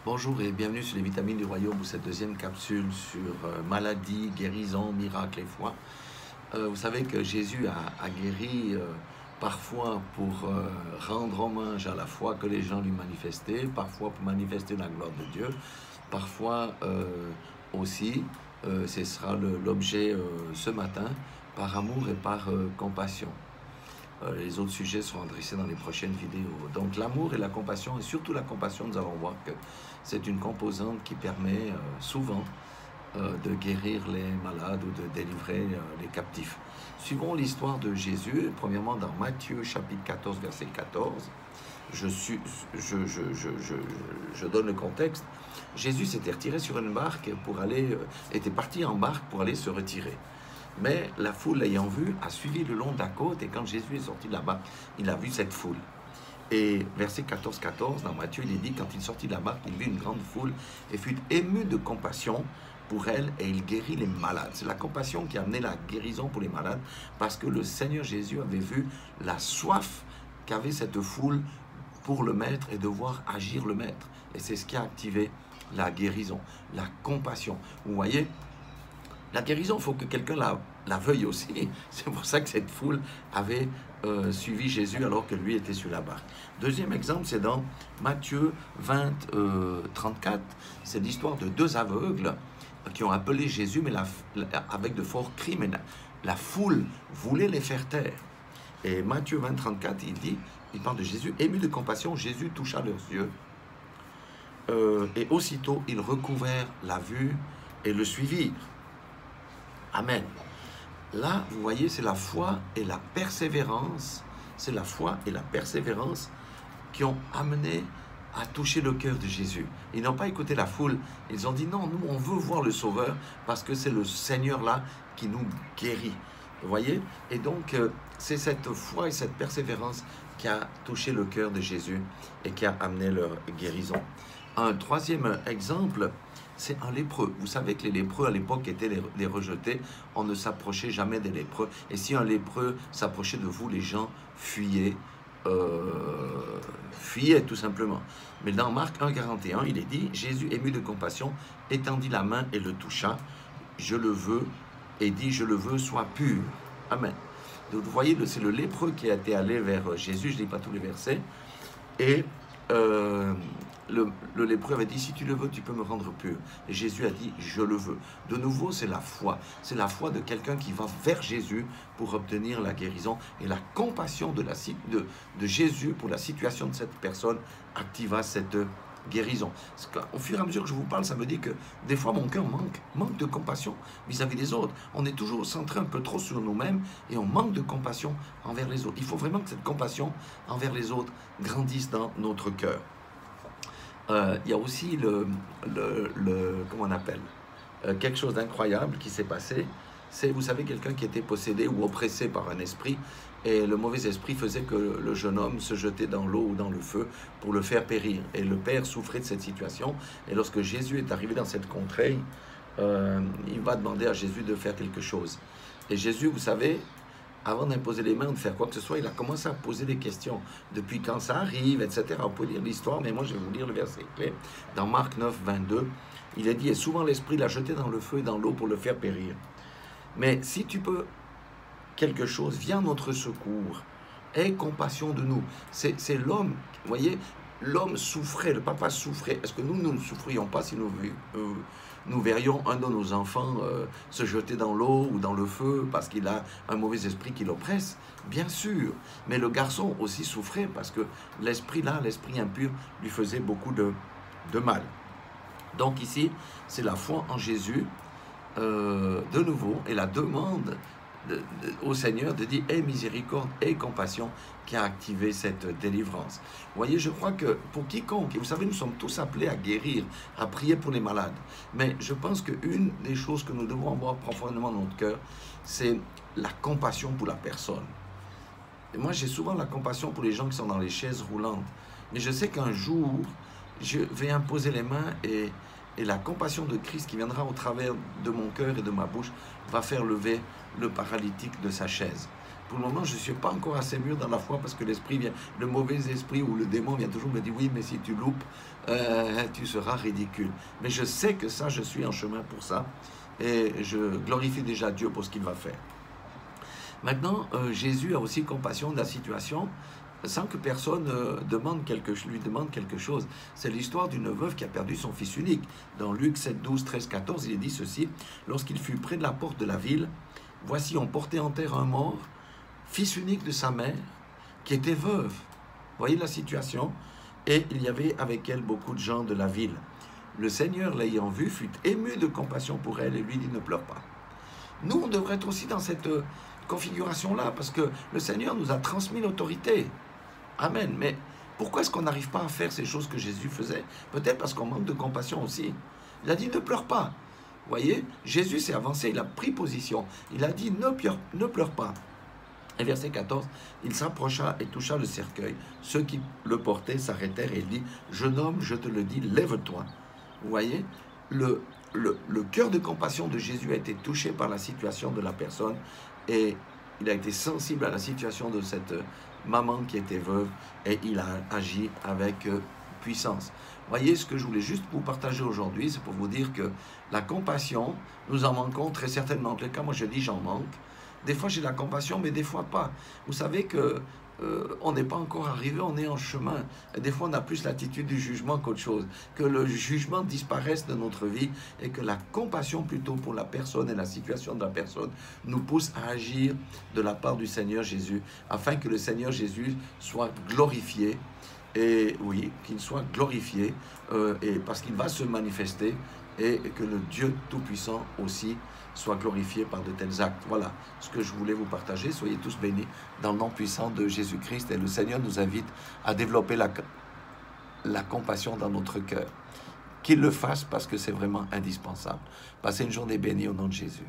Bonjour et bienvenue sur les vitamines du royaume pour cette deuxième capsule sur maladie, guérison, miracle et foi. Vous savez que Jésus a guéri parfois pour rendre hommage à la foi que les gens lui manifestaient, parfois pour manifester la gloire de Dieu, parfois aussi, ce sera l'objet ce matin, par amour et par compassion. Les autres sujets seront adressés dans les prochaines vidéos. Donc l'amour et la compassion, et surtout la compassion, nous allons voir que c'est une composante qui permet souvent de guérir les malades ou de délivrer les captifs. Suivons l'histoire de Jésus, premièrement dans Matthieu chapitre 14, verset 14. Je donne le contexte. Jésus s'était retiré sur une barque était parti en barque pour aller se retirer. Mais la foule l'ayant vu a suivi le long de la côte, et quand Jésus est sorti de là-bas, il a vu cette foule. Et verset 14 dans Matthieu, il est dit, quand il sortit de la barque, il vit une grande foule et fut ému de compassion pour elle, et il guérit les malades. C'est la compassion qui a amené la guérison pour les malades, parce que le Seigneur Jésus avait vu la soif qu'avait cette foule pour le Maître et de voir agir le Maître. Et c'est ce qui a activé la guérison, la compassion. Vous voyez, la guérison, il faut que quelqu'un la veuille aussi. C'est pour ça que cette foule avait suivi Jésus alors que lui était sur la barque. Deuxième exemple, c'est dans Matthieu 20, 34. C'est l'histoire de deux aveugles qui ont appelé Jésus, mais avec de forts cris, mais la foule voulait les faire taire. Et Matthieu 20, 34, il parle de Jésus, ému de compassion, Jésus toucha leurs yeux. Et aussitôt, ils recouvrèrent la vue et le suivirent. Amen. Là, vous voyez, c'est la foi et la persévérance. C'est la foi et la persévérance qui ont amené à toucher le cœur de Jésus. Ils n'ont pas écouté la foule. Ils ont dit non, nous, on veut voir le Sauveur parce que c'est le Seigneur là qui nous guérit. Vous voyez? Et donc, c'est cette foi et cette persévérance qui a touché le cœur de Jésus et qui a amené leur guérison. Un troisième exemple, c'est un lépreux. Vous savez que les lépreux à l'époque étaient les rejetés. On ne s'approchait jamais des lépreux. Et si un lépreux s'approchait de vous, les gens fuyaient tout simplement. Mais dans Marc 1,41, il est dit, Jésus, ému de compassion, étendit la main et le toucha. Je le veux, et dit, je le veux, sois pur. Amen. Donc vous voyez, c'est le lépreux qui a été allé vers Jésus. Je ne lis pas tous les versets. Et le lépreux avait dit, si tu le veux, tu peux me rendre pur. Et Jésus a dit, je le veux. De nouveau, c'est la foi. C'est la foi de quelqu'un qui va vers Jésus pour obtenir la guérison. Et la compassion de Jésus pour la situation de cette personne activa cette guérison. Au fur et à mesure que je vous parle, ça me dit que des fois, mon cœur manque de compassion vis-à-vis des autres. On est toujours centré un peu trop sur nous-mêmes et on manque de compassion envers les autres. Il faut vraiment que cette compassion envers les autres grandisse dans notre cœur. Il y a aussi comment on appelle, quelque chose d'incroyable qui s'est passé. C'est, vous savez, quelqu'un qui était possédé ou oppressé par un esprit, et le mauvais esprit faisait que le jeune homme se jetait dans l'eau ou dans le feu pour le faire périr. Et le père souffrait de cette situation. Et lorsque Jésus est arrivé dans cette contrée, il va demander à Jésus de faire quelque chose. Et Jésus, vous savez, avant d'imposer les mains ou de faire quoi que ce soit, il a commencé à poser des questions. Depuis quand ça arrive, etc. On peut lire l'histoire, mais moi je vais vous lire le verset clé. Dans Marc 9, 22, il est dit, et souvent l'esprit l'a jeté dans le feu et dans l'eau pour le faire périr. Mais si tu peux quelque chose, viens à notre secours. Aie compassion de nous. C'est l'homme, vous voyez, l'homme souffrait, le papa souffrait. Est-ce que nous ne souffrions pas si nous verrions un de nos enfants se jeter dans l'eau ou dans le feu parce qu'il a un mauvais esprit qui l'oppresse? Bien sûr. Mais le garçon aussi souffrait parce que l'esprit impur, lui faisait beaucoup de mal. Donc ici, c'est la foi en Jésus, de nouveau, et la demande au Seigneur de dire, aie miséricorde, aie compassion, qui a activé cette délivrance. Vous voyez, je crois que pour quiconque, et vous savez, nous sommes tous appelés à guérir, à prier pour les malades, mais je pense qu'une des choses que nous devons avoir profondément dans notre cœur, c'est la compassion pour la personne. Et moi, j'ai souvent la compassion pour les gens qui sont dans les chaises roulantes, mais je sais qu'un jour, je vais imposer les mains et la compassion de Christ qui viendra au travers de mon cœur et de ma bouche va faire lever le paralytique de sa chaise. Pour le moment, je ne suis pas encore assez mûr dans la foi parce que l'esprit vient, le mauvais esprit ou le démon vient toujours me dire oui, mais si tu loupes, tu seras ridicule. Mais je sais que ça, je suis en chemin pour ça et je glorifie déjà Dieu pour ce qu'il va faire. Maintenant, Jésus a aussi compassion de la situation sans que personne lui demande quelque chose. C'est l'histoire d'une veuve qui a perdu son fils unique. Dans Luc 7, 12, 13, 14, il est dit ceci: lorsqu'il fut près de la porte de la ville, voici on portait en terre un mort, fils unique de sa mère, qui était veuve. Voyez la situation? Et il y avait avec elle beaucoup de gens de la ville. Le Seigneur, l'ayant vue, fut ému de compassion pour elle et lui dit: ne pleure pas. Nous, on devrait être aussi dans cette configuration-là, parce que le Seigneur nous a transmis l'autorité. Amen. Mais pourquoi est-ce qu'on n'arrive pas à faire ces choses que Jésus faisait? Peut-être parce qu'on manque de compassion aussi. Il a dit: ne pleure pas. Vous voyez, Jésus s'est avancé, il a pris position. Il a dit: ne pleure pas. Et verset 14, il s'approcha et toucha le cercueil. Ceux qui le portaient s'arrêtèrent et il dit: jeune homme, je te le dis, lève-toi. Vous voyez, le cœur de compassion de Jésus a été touché par la situation de la personne et il a été sensible à la situation de cette maman qui était veuve et il a agi avec puissance. Voyez, ce que je voulais juste vous partager aujourd'hui, c'est pour vous dire que la compassion, nous en manquons très certainement. En tout cas, moi je dis j'en manque. Des fois j'ai la compassion, mais des fois pas. Vous savez que on n'est pas encore arrivé, on est en chemin. Et des fois on a plus l'attitude du jugement qu'autre chose. Que le jugement disparaisse de notre vie et que la compassion plutôt pour la personne et la situation de la personne nous pousse à agir de la part du Seigneur Jésus, afin que le Seigneur Jésus soit glorifié. Et oui, qu'il soit glorifié, et parce qu'il va se manifester, et que le Dieu Tout-Puissant aussi soit glorifié par de tels actes. Voilà ce que je voulais vous partager. Soyez tous bénis dans le nom puissant de Jésus-Christ. Et le Seigneur nous invite à développer la compassion dans notre cœur. Qu'il le fasse parce que c'est vraiment indispensable. Passez une journée bénie au nom de Jésus.